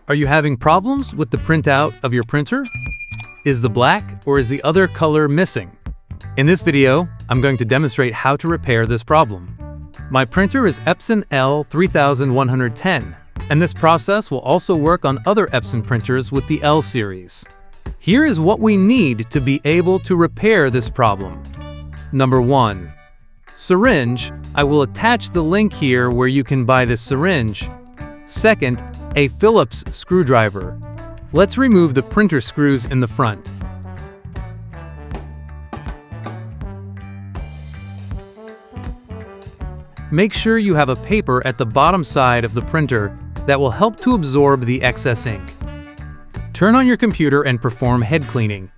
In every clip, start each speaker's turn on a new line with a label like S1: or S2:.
S1: Are you having problems with the printout of your printer? Is the black or is the other color missing? In this video, I'm going to demonstrate how to repair this problem. My printer is Epson L3110, and this process will also work on other Epson printers with the L series. Here is what we need to be able to repair this problem. Number 1. Syringe. I will attach the link here where you can buy this syringe. Second, a Phillips screwdriver. Let's remove the printer screws in the front. Make sure you have a paper at the bottom side of the printer that will help to absorb the excess ink. Turn on your computer and perform head cleaning.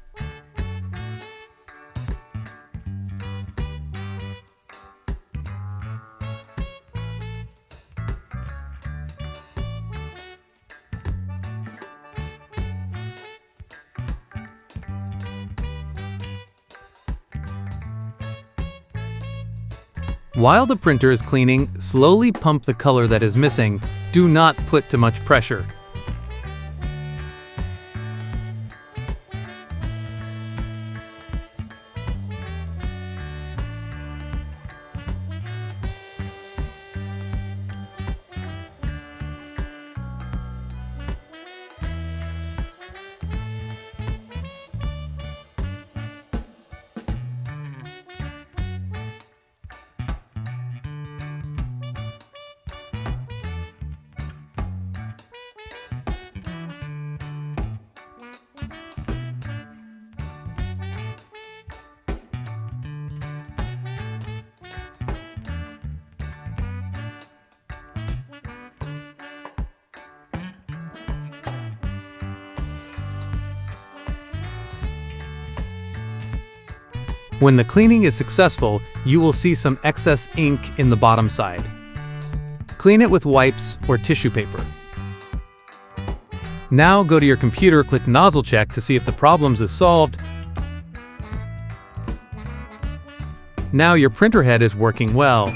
S1: While the printer is cleaning, slowly pump the color that is missing. Do not put too much pressure. When the cleaning is successful, you will see some excess ink in the bottom side. Clean it with wipes or tissue paper. Now go to your computer, click Nozzle Check to see if the problem is solved. Now your printer head is working well.